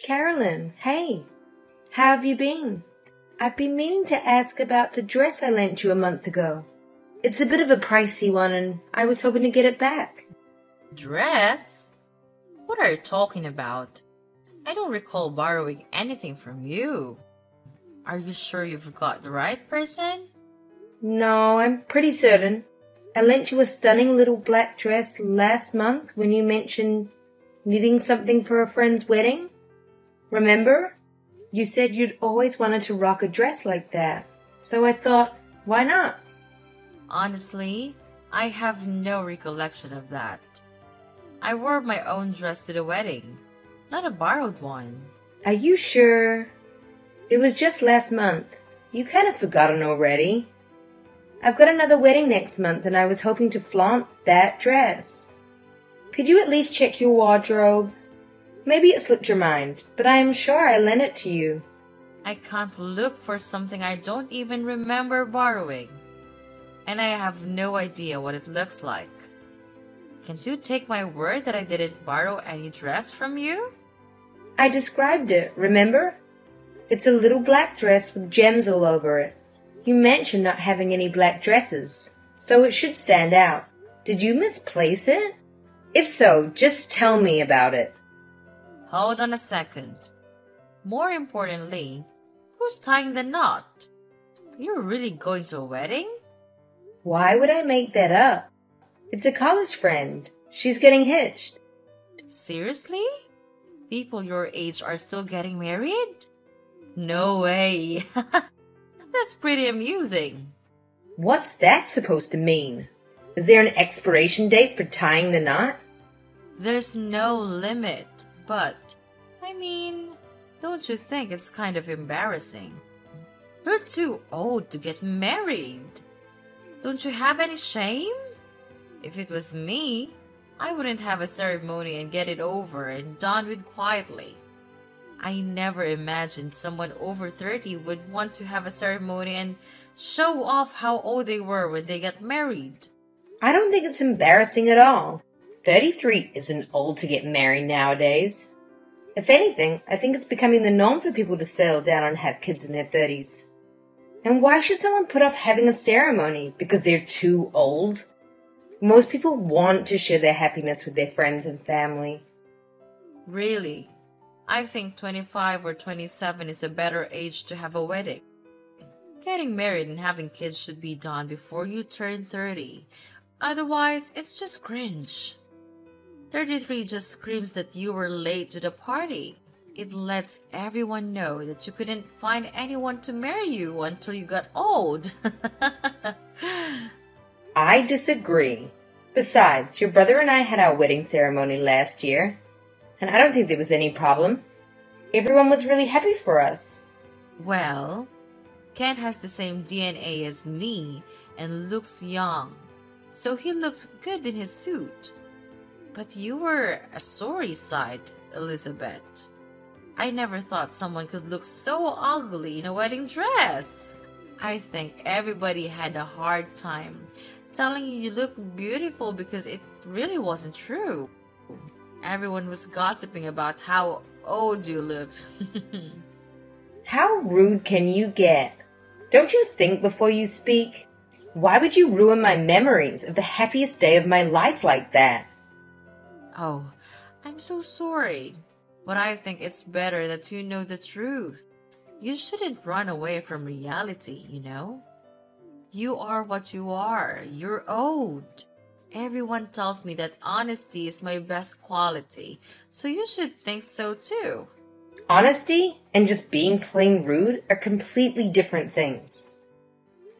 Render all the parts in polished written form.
Carolyn. Hey, how have you been? I've been meaning to ask about the dress I lent you a month ago. It's a bit of a pricey one, and I was hoping to get it back. Dress? What are you talking about? I don't recall borrowing anything from you. Are you sure you've got the right person? No, I'm pretty certain. I lent you a stunning little black dress last month when you mentioned needing something for a friend's wedding. Remember? You said you'd always wanted to rock a dress like that. So I thought, why not? Honestly, I have no recollection of that. I wore my own dress to the wedding, not a borrowed one. Are you sure? It was just last month. You kind of forgotten already. I've got another wedding next month and I was hoping to flaunt that dress. Could you at least check your wardrobe? Maybe it slipped your mind, but I am sure I lent it to you. I can't look for something I don't even remember borrowing. And I have no idea what it looks like. Can't you take my word that I didn't borrow any dress from you? I described it, remember? It's a little black dress with gems all over it. You mentioned not having any black dresses, so it should stand out. Did you misplace it? If so, just tell me about it. Hold on a second. More importantly, who's tying the knot? You're really going to a wedding? Why would I make that up? It's a college friend. She's getting hitched. Seriously? People your age are still getting married? No way. That's pretty amusing. What's that supposed to mean? Is there an expiration date for tying the knot? There's no limit, but, don't you think it's kind of embarrassing? You're too old to get married. Don't you have any shame? If it was me, I wouldn't have a ceremony and get it over and done with quietly. I never imagined someone over 30 would want to have a ceremony and show off how old they were when they got married. I don't think it's embarrassing at all. 33 isn't old to get married nowadays. If anything, I think it's becoming the norm for people to settle down and have kids in their 30s. And why should someone put off having a ceremony because they're too old? Most people want to share their happiness with their friends and family. Really? I think 25 or 27 is a better age to have a wedding. Getting married and having kids should be done before you turn 30. Otherwise, it's just cringe. 33 just screams that you were late to the party. It lets everyone know that you couldn't find anyone to marry you until you got old. I disagree. Besides, your brother and I had our wedding ceremony last year, and I don't think there was any problem. Everyone was really happy for us. Well, Ken has the same DNA as me and looks young, so he looked good in his suit. But you were a sorry sight, Elizabeth. I never thought someone could look so ugly in a wedding dress. I think everybody had a hard time telling you look beautiful because it really wasn't true. Everyone was gossiping about how old you looked. How rude can you get? Don't you think before you speak? Why would you ruin my memories of the happiest day of my life like that? Oh, I'm so sorry. But I think it's better that you know the truth. You shouldn't run away from reality, you know? You are what you are. You're old. Everyone tells me that honesty is my best quality, so you should think so too. Honesty and just being plain rude are completely different things.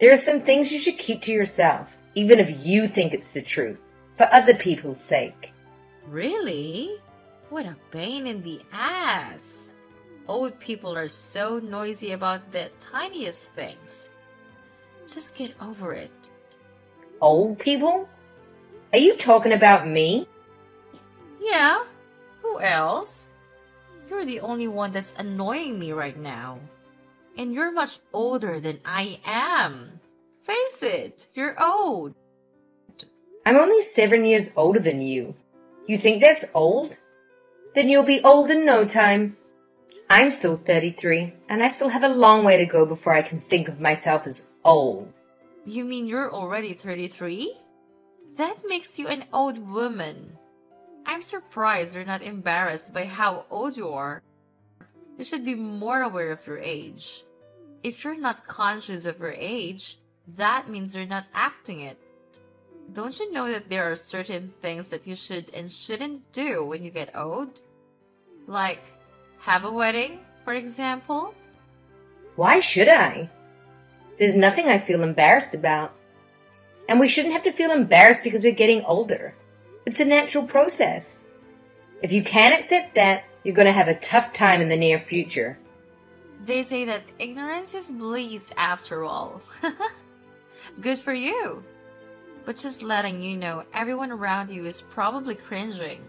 There are some things you should keep to yourself, even if you think it's the truth, for other people's sake. Really? What a pain in the ass. Old people are so noisy about the tiniest things. Just get over it. Old people? Are you talking about me? Yeah, who else? You're the only one that's annoying me right now. And you're much older than I am. Face it, you're old. I'm only 7 years older than you. You think that's old? Then you'll be old in no time. I'm still 33, and I still have a long way to go before I can think of myself as old. You mean you're already 33? That makes you an old woman. I'm surprised you're not embarrassed by how old you are. You should be more aware of your age. If you're not conscious of your age, that means you're not acting it. Don't you know that there are certain things that you should and shouldn't do when you get old? Like, have a wedding, for example? Why should I? There's nothing I feel embarrassed about. And we shouldn't have to feel embarrassed because we're getting older. It's a natural process. If you can't accept that, you're going to have a tough time in the near future. They say that ignorance is bliss after all. Good for you. But just letting you know, everyone around you is probably cringing.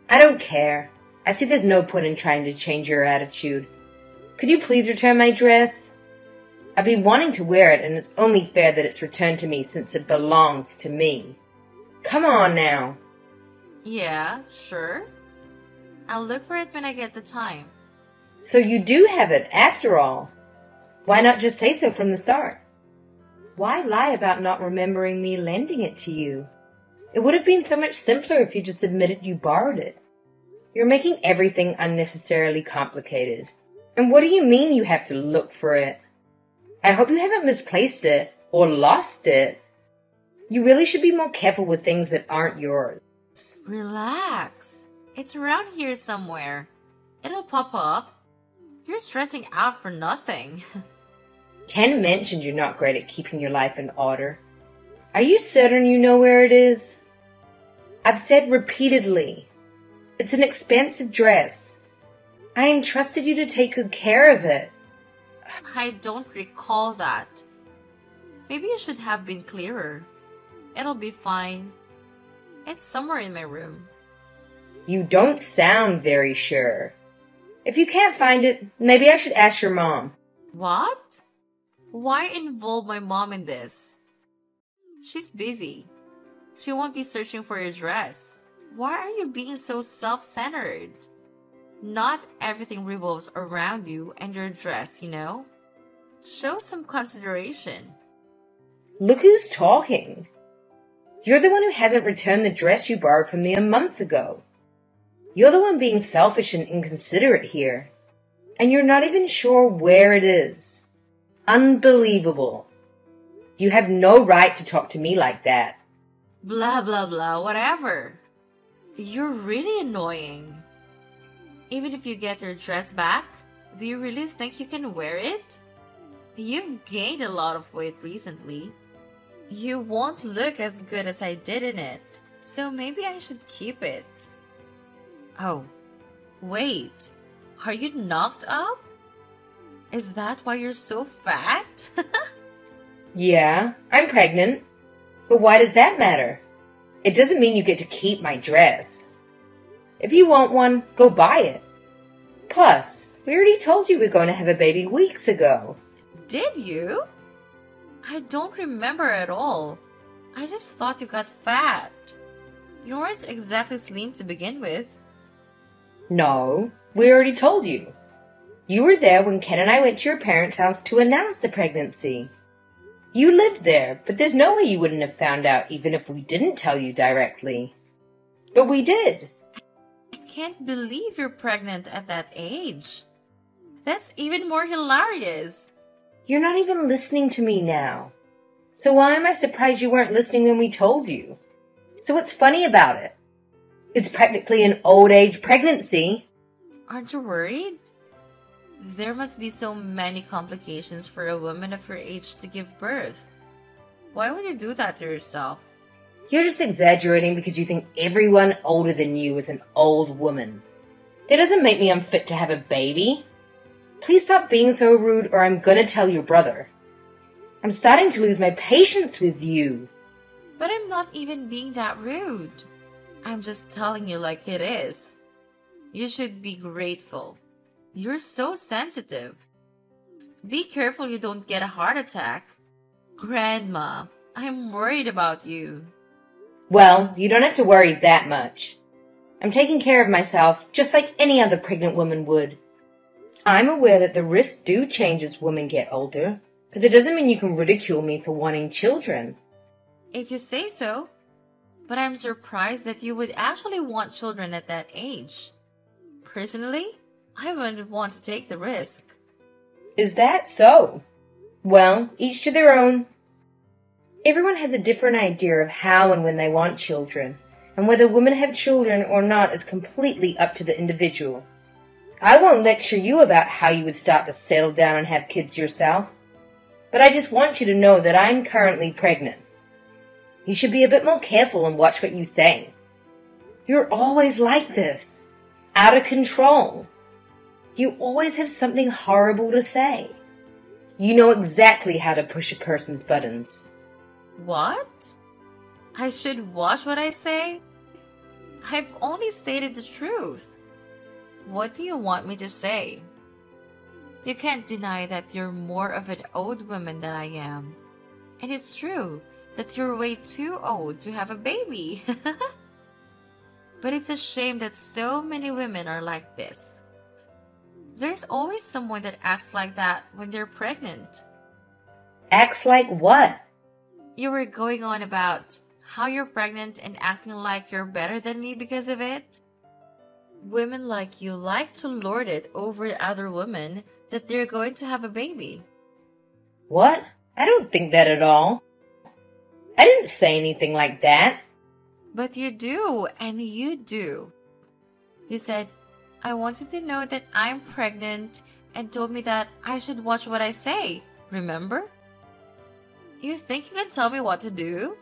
I don't care. I see there's no point in trying to change your attitude. Could you please return my dress? I've been wanting to wear it, and it's only fair that it's returned to me since it belongs to me. Come on now. Yeah, sure. I'll look for it when I get the time. So you do have it, after all. Why not just say so from the start? Why lie about not remembering me lending it to you? It would have been so much simpler if you just admitted you borrowed it. You're making everything unnecessarily complicated. And what do you mean you have to look for it? I hope you haven't misplaced it or lost it. You really should be more careful with things that aren't yours. Relax. It's around here somewhere. It'll pop up. You're stressing out for nothing. Ken mentioned you're not great at keeping your life in order. Are you certain you know where it is? I've said repeatedly. It's an expensive dress. I entrusted you to take good care of it. I don't recall that. Maybe you should have been clearer. It'll be fine. It's somewhere in my room. You don't sound very sure. If you can't find it, maybe I should ask your mom. What? Why involve my mom in this? She's busy. She won't be searching for your dress. Why are you being so self-centered? Not everything revolves around you and your dress, you know? Show some consideration. Look who's talking. You're the one who hasn't returned the dress you borrowed from me a month ago. You're the one being selfish and inconsiderate here. And you're not even sure where it is. Unbelievable. You have no right to talk to me like that. Blah, blah, blah, whatever. You're really annoying. Even if you get your dress back, do you really think you can wear it? You've gained a lot of weight recently. You won't look as good as I did in it, so maybe I should keep it. Oh, wait. Are you knocked up? Is that why you're so fat? Yeah, I'm pregnant. But why does that matter? It doesn't mean you get to keep my dress. If you want one, go buy it. Plus, we already told you we're going to have a baby weeks ago. Did you? I don't remember at all. I just thought you got fat. You weren't exactly slim to begin with. No, we already told you. You were there when Ken and I went to your parents' house to announce the pregnancy. You lived there, but there's no way you wouldn't have found out even if we didn't tell you directly. But we did. I can't believe you're pregnant at that age. That's even more hilarious. You're not even listening to me now. So why am I surprised you weren't listening when we told you? So what's funny about it? It's practically an old age pregnancy. Aren't you worried? There must be so many complications for a woman of your age to give birth. Why would you do that to yourself? You're just exaggerating because you think everyone older than you is an old woman. That doesn't make me unfit to have a baby. Please stop being so rude or I'm gonna tell your brother. I'm starting to lose my patience with you. But I'm not even being that rude. I'm just telling you like it is. You should be grateful. You're so sensitive. Be careful you don't get a heart attack. Grandma, I'm worried about you. Well, you don't have to worry that much. I'm taking care of myself just like any other pregnant woman would. I'm aware that the risks do change as women get older, but that doesn't mean you can ridicule me for wanting children. If you say so. But I'm surprised that you would actually want children at that age. Personally, I wouldn't want to take the risk. Is that so? Well, each to their own. Everyone has a different idea of how and when they want children, and whether women have children or not is completely up to the individual. I won't lecture you about how you would start to settle down and have kids yourself, but I just want you to know that I'm currently pregnant. You should be a bit more careful and watch what you say. You're always like this, out of control. You always have something horrible to say. You know exactly how to push a person's buttons. What? I should watch what I say? I've only stated the truth. What do you want me to say? You can't deny that you're more of an old woman than I am. And it's true that you're way too old to have a baby. But it's a shame that so many women are like this. There's always someone that acts like that when they're pregnant. Acts like what? You were going on about how you're pregnant and acting like you're better than me because of it. Women like you like to lord it over other women that they're going to have a baby. What? I don't think that at all. I didn't say anything like that. But you do, and you do. You said, I wanted to know that I'm pregnant and told me that I should watch what I say. Remember? You think you can tell me what to do?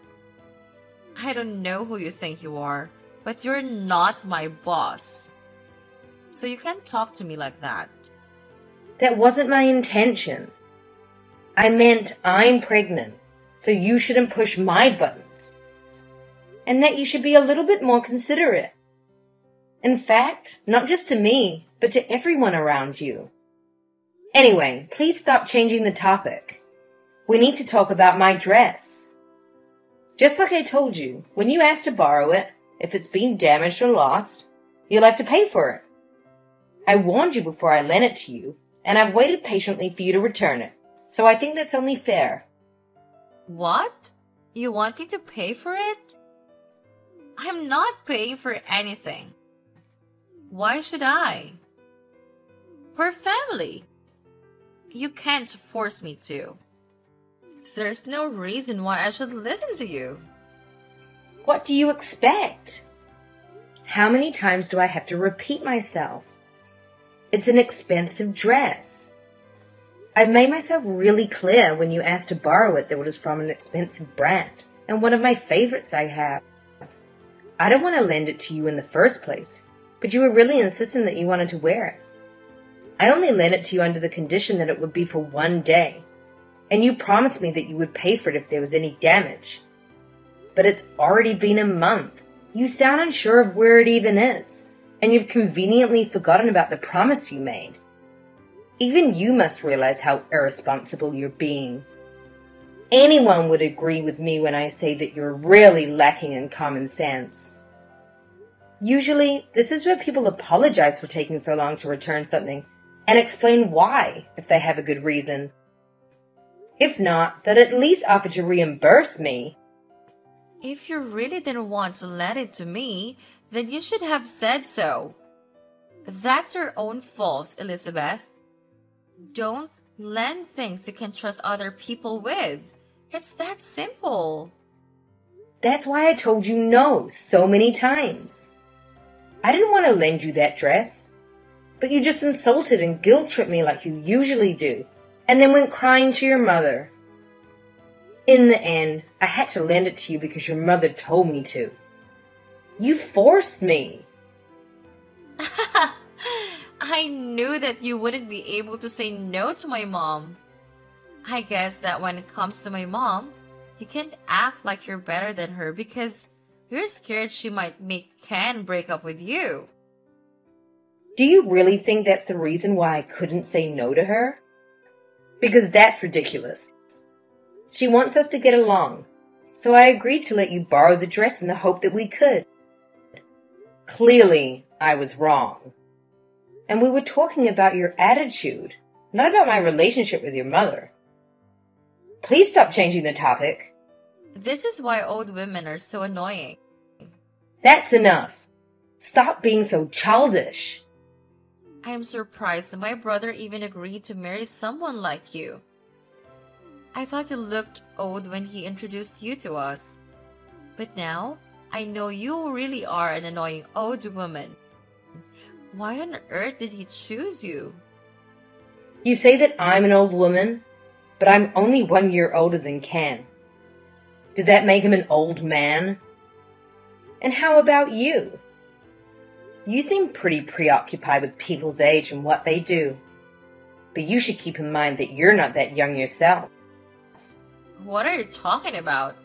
I don't know who you think you are, but you're not my boss. So you can't talk to me like that. That wasn't my intention. I meant I'm pregnant, so you shouldn't push my buttons. And that you should be a little bit more considerate. In fact, not just to me, but to everyone around you. Anyway, please stop changing the topic. We need to talk about my dress. Just like I told you, when you ask to borrow it, if it's been damaged or lost, you'll have to pay for it. I warned you before I lent it to you, and I've waited patiently for you to return it, so I think that's only fair. What? You want me to pay for it? I'm not paying for anything. Why should I? We're family. You can't force me to. There's no reason why I should listen to you. What do you expect? How many times do I have to repeat myself? It's an expensive dress. I've made myself really clear when you asked to borrow it that it was from an expensive brand, and one of my favorites I have. I don't want to lend it to you in the first place, but you were really insistent that you wanted to wear it. I only lent it to you under the condition that it would be for one day, and you promised me that you would pay for it if there was any damage. But it's already been a month. You sound unsure of where it even is, and you've conveniently forgotten about the promise you made. Even you must realize how irresponsible you're being. Anyone would agree with me when I say that you're really lacking in common sense. Usually, this is where people apologize for taking so long to return something and explain why, if they have a good reason. If not, they'd at least offer to reimburse me. If you really didn't want to lend it to me, then you should have said so. That's your own fault, Elizabeth. Don't lend things you can trust other people with. It's that simple. That's why I told you no so many times. I didn't want to lend you that dress, but you just insulted and guilt-tripped me like you usually do, and then went crying to your mother. In the end, I had to lend it to you because your mother told me to. You forced me. I knew that you wouldn't be able to say no to my mom. I guess that when it comes to my mom, you can't act like you're better than her because you're scared she might make Ken break up with you. Do you really think that's the reason why I couldn't say no to her? Because that's ridiculous. She wants us to get along, so I agreed to let you borrow the dress in the hope that we could. Clearly, I was wrong. And we were talking about your attitude, not about my relationship with your mother. Please stop changing the topic. This is why old women are so annoying. That's enough. Stop being so childish. I am surprised that my brother even agreed to marry someone like you. I thought you looked old when he introduced you to us. But now, I know you really are an annoying old woman. Why on earth did he choose you? You say that I'm an old woman, but I'm only 1 year older than Ken. Does that make him an old man? And how about you? You seem pretty preoccupied with people's age and what they do. But you should keep in mind that you're not that young yourself. What are you talking about?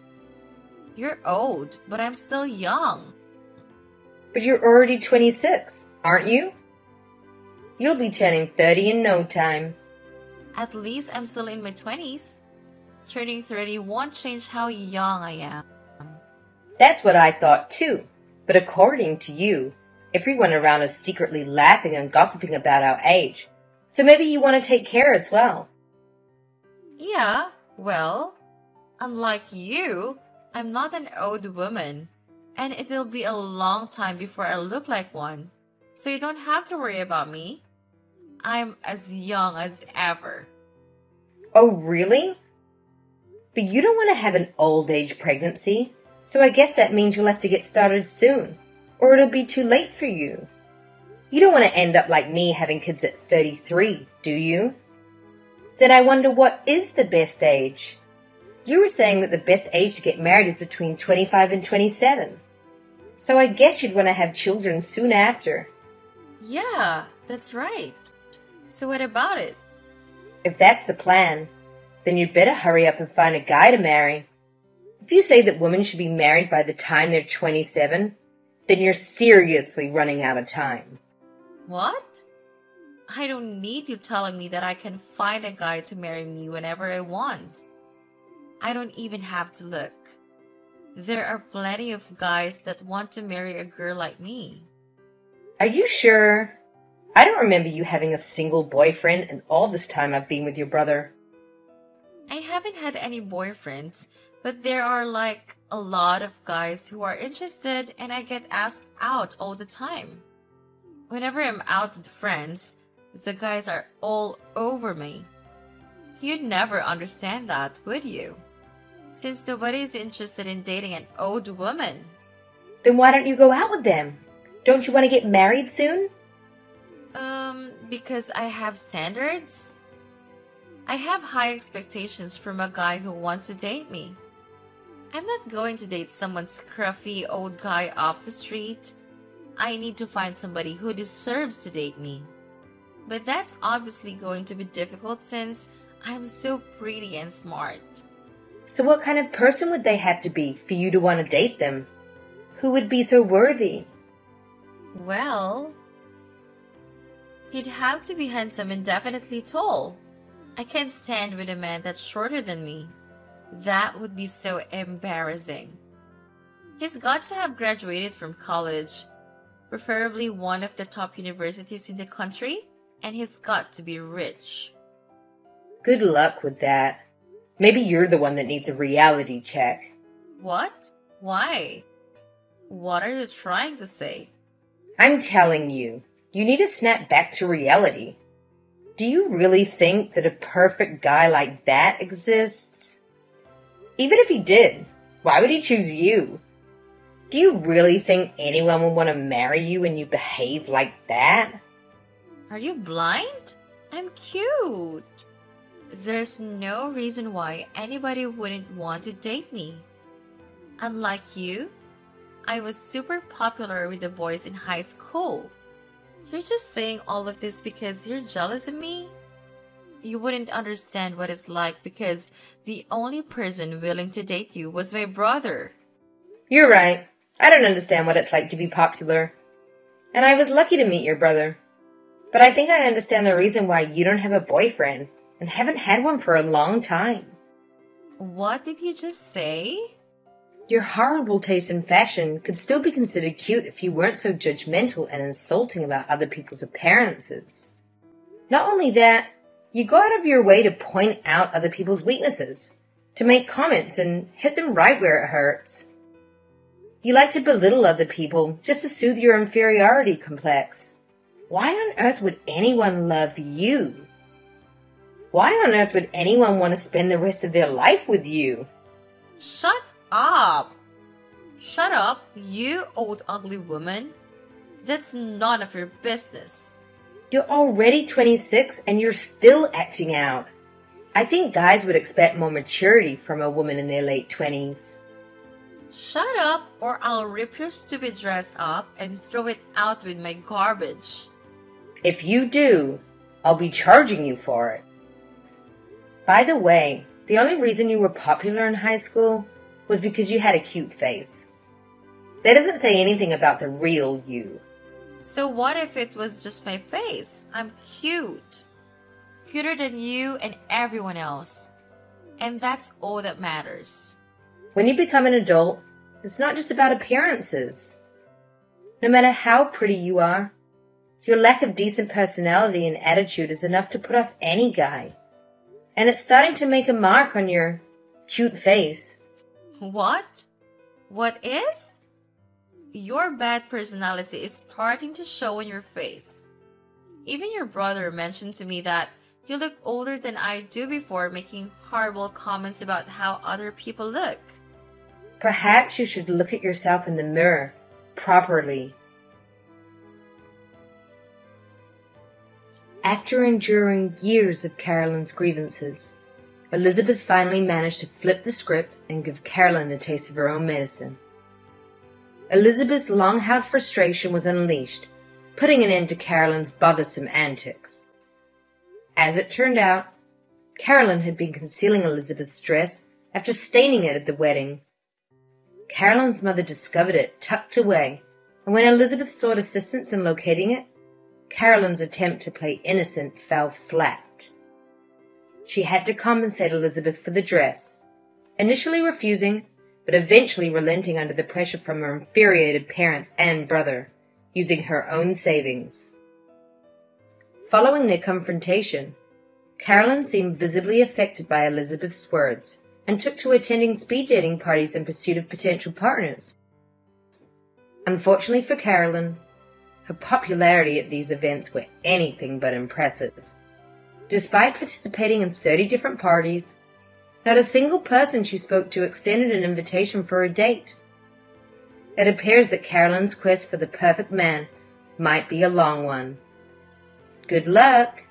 You're old, but I'm still young. But you're already 26, aren't you? You'll be turning 30 in no time. At least I'm still in my 20s. Turning 30 won't change how young I am. That's what I thought too. But according to you, everyone around is secretly laughing and gossiping about our age. So maybe you want to take care as well. Yeah, well, unlike you, I'm not an old woman. And it'll be a long time before I look like one. So you don't have to worry about me. I'm as young as ever. Oh, really? But you don't want to have an old age pregnancy. So I guess that means you'll have to get started soon. Or it'll be too late for you. You don't want to end up like me having kids at 33, do you? Then I wonder what is the best age? You were saying that the best age to get married is between 25 and 27. So I guess you'd want to have children soon after. Yeah, that's right. So what about it? If that's the plan, then you'd better hurry up and find a guy to marry. If you say that women should be married by the time they're 27, then you're seriously running out of time. What? I don't need you telling me that I can find a guy to marry me whenever I want. I don't even have to look. There are plenty of guys that want to marry a girl like me. Are you sure? I don't remember you having a single boyfriend in all this time I've been with your brother. I haven't had any boyfriends, but there are like a lot of guys who are interested and I get asked out all the time. Whenever I'm out with friends, the guys are all over me. You'd never understand that, would you? Since nobody is interested in dating an old woman. Then why don't you go out with them? Don't you want to get married soon? Because I have standards. I have high expectations from a guy who wants to date me. I'm not going to date someone scruffy old guy off the street. I need to find somebody who deserves to date me. But that's obviously going to be difficult since I'm so pretty and smart. So what kind of person would they have to be for you to want to date them? Who would be so worthy? Well, he'd have to be handsome and definitely tall. I can't stand with a man that's shorter than me. That would be so embarrassing. He's got to have graduated from college, preferably one of the top universities in the country, and he's got to be rich. Good luck with that. Maybe you're the one that needs a reality check. What? Why? What are you trying to say? I'm telling you, you need to snap back to reality. Do you really think that a perfect guy like that exists? Even if he did, why would he choose you? Do you really think anyone would want to marry you when you behave like that? Are you blind? I'm cute. There's no reason why anybody wouldn't want to date me. Unlike you, I was super popular with the boys in high school. You're just saying all of this because you're jealous of me? You wouldn't understand what it's like because the only person willing to date you was my brother. You're right. I don't understand what it's like to be popular. And I was lucky to meet your brother. But I think I understand the reason why you don't have a boyfriend and haven't had one for a long time. What did you just say? Your horrible taste in fashion could still be considered cute if you weren't so judgmental and insulting about other people's appearances. Not only that, you go out of your way to point out other people's weaknesses, to make comments and hit them right where it hurts. You like to belittle other people just to soothe your inferiority complex. Why on earth would anyone love you? Why on earth would anyone want to spend the rest of their life with you? Shut up! Shut up, you old ugly woman. That's none of your business. You're already 26 and you're still acting out. I think guys would expect more maturity from a woman in their late 20s. Shut up or I'll rip your stupid dress up and throw it out with my garbage. If you do, I'll be charging you for it. By the way, the only reason you were popular in high school was because you had a cute face. That doesn't say anything about the real you. So what if it was just my face? I'm cute. Cuter than you and everyone else. And that's all that matters. When you become an adult, it's not just about appearances. No matter how pretty you are, your lack of decent personality and attitude is enough to put off any guy. And it's starting to make a mark on your cute face. What? What is? Your bad personality is starting to show on your face. Even your brother mentioned to me that you look older than I do before, making horrible comments about how other people look. Perhaps you should look at yourself in the mirror properly. After enduring years of Carolyn's grievances, Elizabeth finally managed to flip the script and give Carolyn a taste of her own medicine. Elizabeth's long-held frustration was unleashed, putting an end to Carolyn's bothersome antics. As it turned out, Carolyn had been concealing Elizabeth's dress after staining it at the wedding. Carolyn's mother discovered it tucked away, and when Elizabeth sought assistance in locating it, Carolyn's attempt to play innocent fell flat. She had to compensate Elizabeth for the dress, initially refusing, but eventually relenting under the pressure from her infuriated parents and brother, using her own savings. Following their confrontation, Carolyn seemed visibly affected by Elizabeth's words and took to attending speed dating parties in pursuit of potential partners. Unfortunately for Carolyn, her popularity at these events were anything but impressive. Despite participating in 30 different parties, not a single person she spoke to extended an invitation for a date. It appears that Carolyn's quest for the perfect man might be a long one. Good luck!